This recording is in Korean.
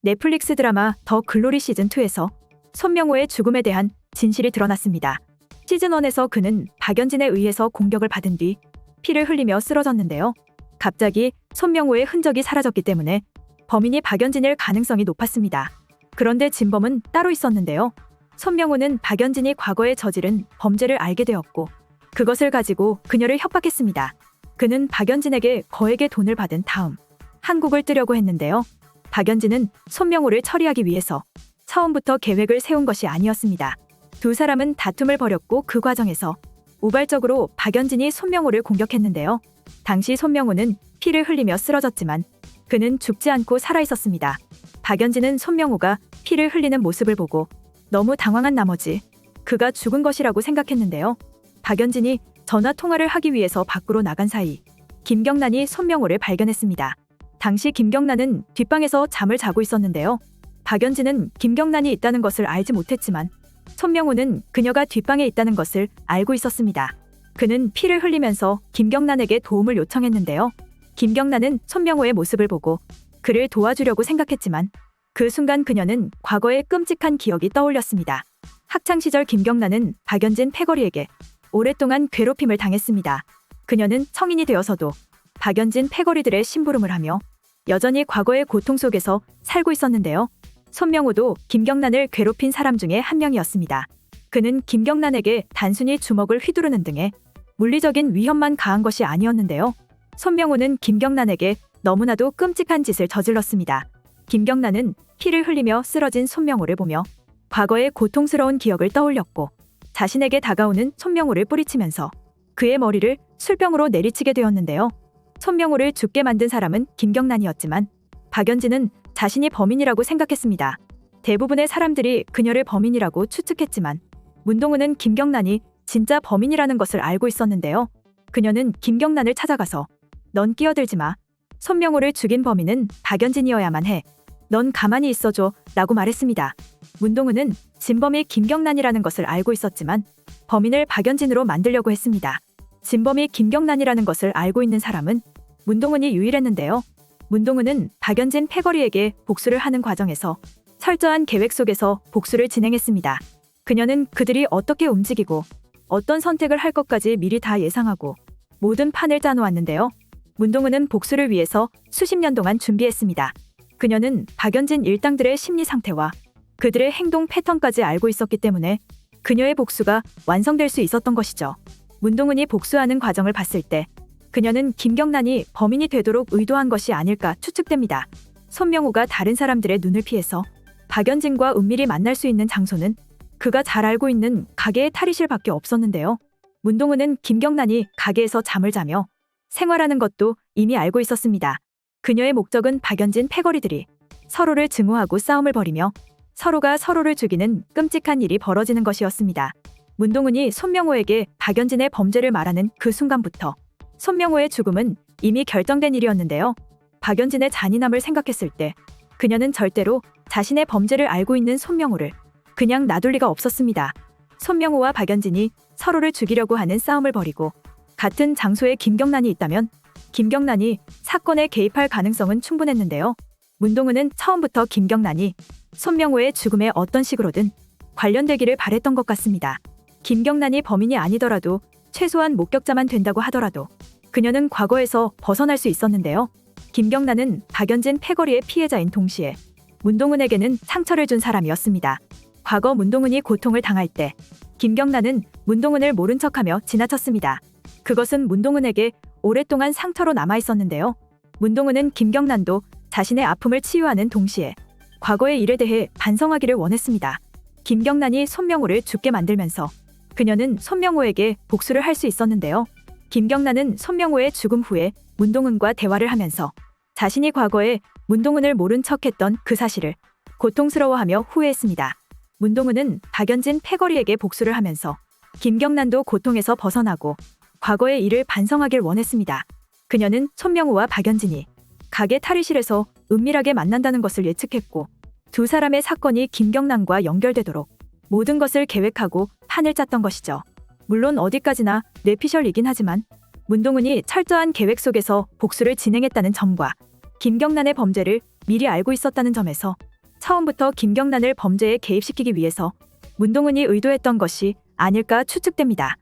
넷플릭스 드라마 더 글로리 시즌2에서 손명호의 죽음에 대한 진실이 드러났습니다. 시즌1에서 그는 박연진에 의해서 공격을 받은 뒤 피를 흘리며 쓰러졌는데요. 갑자기 손명호의 흔적이 사라졌기 때문에 범인이 박연진일 가능성이 높았습니다. 그런데 진범은 따로 있었는데요. 손명호는 박연진이 과거에 저지른 범죄를 알게 되었고 그것을 가지고 그녀를 협박했습니다. 그는 박연진에게 거액의 돈을 받은 다음 한국을 뜨려고 했는데요. 박연진은 손명호를 처리하기 위해서 처음부터 계획을 세운 것이 아니었습니다. 두 사람은 다툼을 벌였고 그 과정에서 우발적으로 박연진이 손명호를 공격했는데요. 당시 손명호는 피를 흘리며 쓰러졌지만 그는 죽지 않고 살아있었습니다. 박연진은 손명호가 피를 흘리는 모습을 보고 너무 당황한 나머지 그가 죽은 것이라고 생각했는데요. 박연진이 전화 통화를 하기 위해서 밖으로 나간 사이 김경란이 손명호를 발견했습니다. 당시 김경란은 뒷방에서 잠을 자고 있었는데요. 박연진은 김경란이 있다는 것을 알지 못했지만 손명호는 그녀가 뒷방에 있다는 것을 알고 있었습니다. 그는 피를 흘리면서 김경란에게 도움을 요청했는데요. 김경란은 손명호의 모습을 보고 그를 도와주려고 생각했지만 그 순간 그녀는 과거의 끔찍한 기억이 떠올렸습니다. 학창시절 김경란은 박연진 패거리에게 오랫동안 괴롭힘을 당했습니다. 그녀는 성인이 되어서도 박연진 패거리들의 심부름을 하며 여전히 과거의 고통 속에서 살고 있었는데요. 손명호도 김경란을 괴롭힌 사람 중에 한 명이었습니다. 그는 김경란에게 단순히 주먹을 휘두르는 등의 물리적인 위협만 가한 것이 아니었는데요. 손명호는 김경란에게 너무나도 끔찍한 짓을 저질렀습니다. 김경란은 피를 흘리며 쓰러진 손명호를 보며 과거의 고통스러운 기억을 떠올렸고 자신에게 다가오는 손명호를 뿌리치면서 그의 머리를 술병으로 내리치게 되었는데요. 손명호를 죽게 만든 사람은 김경란이었지만 박연진은 자신이 범인이라고 생각했습니다. 대부분의 사람들이 그녀를 범인이라고 추측했지만 문동은은 김경란이 진짜 범인이라는 것을 알고 있었는데요. 그녀는 김경란을 찾아가서 넌 끼어들지 마. 손명호를 죽인 범인은 박연진이어야만 해. 넌 가만히 있어줘 라고 말했습니다. 문동은은 진범이 김경란이라는 것을 알고 있었지만 범인을 박연진으로 만들려고 했습니다. 진범이 김경란이라는 것을 알고 있는 사람은 문동은이 유일했는데요. 문동은은 박연진 패거리에게 복수를 하는 과정에서 철저한 계획 속에서 복수를 진행했습니다. 그녀는 그들이 어떻게 움직이고 어떤 선택을 할 것까지 미리 다 예상하고 모든 판을 짜놓았는데요. 문동은은 복수를 위해서 수십 년 동안 준비했습니다. 그녀는 박연진 일당들의 심리 상태와 그들의 행동 패턴까지 알고 있었기 때문에 그녀의 복수가 완성될 수 있었던 것이죠. 문동은이 복수하는 과정을 봤을 때 그녀는 김경란이 범인이 되도록 의도한 것이 아닐까 추측됩니다. 손명호가 다른 사람들의 눈을 피해서 박연진과 은밀히 만날 수 있는 장소는 그가 잘 알고 있는 가게의 탈의실밖에 없었는데요. 문동은은 김경란이 가게에서 잠을 자며 생활하는 것도 이미 알고 있었습니다. 그녀의 목적은 박연진 패거리들이 서로를 증오하고 싸움을 벌이며 서로가 서로를 죽이는 끔찍한 일이 벌어지는 것이었습니다. 문동은이 손명호에게 박연진의 범죄를 말하는 그 순간부터 손명호의 죽음은 이미 결정된 일이었는데요. 박연진의 잔인함을 생각했을 때 그녀는 절대로 자신의 범죄를 알고 있는 손명호를 그냥 놔둘 리가 없었습니다. 손명호와 박연진이 서로를 죽이려고 하는 싸움을 벌이고 같은 장소에 김경란이 있다면 김경란이 사건에 개입할 가능성은 충분했는데요. 문동은은 처음부터 김경란이 손명호의 죽음에 어떤 식으로든 관련되기를 바랬던 것 같습니다. 김경란이 범인이 아니더라도 최소한 목격자만 된다고 하더라도 그녀는 과거에서 벗어날 수 있었는데요. 김경란은 박연진 패거리의 피해자인 동시에 문동은에게는 상처를 준 사람이었습니다. 과거 문동은이 고통을 당할 때 김경란은 문동은을 모른 척하며 지나쳤습니다. 그것은 문동은에게 오랫동안 상처로 남아있었는데요. 문동은은 김경란도 자신의 아픔을 치유하는 동시에 과거의 일에 대해 반성하기를 원했습니다. 김경란이 손명호를 죽게 만들면서 그녀는 손명호에게 복수를 할 수 있었는데요. 김경란은 손명호의 죽음 후에 문동은과 대화를 하면서 자신이 과거에 문동은을 모른 척했던 그 사실을 고통스러워하며 후회했습니다. 문동은은 박연진 패거리에게 복수를 하면서 김경란도 고통에서 벗어나고 과거의 일을 반성하길 원했습니다. 그녀는 손명호와 박연진이 가게 탈의실에서 은밀하게 만난다는 것을 예측했고 두 사람의 사건이 김경란과 연결되도록 모든 것을 계획하고 판을 짰던 것이죠. 물론 어디까지나 뇌피셜이긴 하지만 문동은이 철저한 계획 속에서 복수를 진행했다는 점과 김경란의 범죄를 미리 알고 있었다는 점에서 처음부터 김경란을 범죄에 개입시키기 위해서 문동은이 의도했던 것이 아닐까 추측됩니다.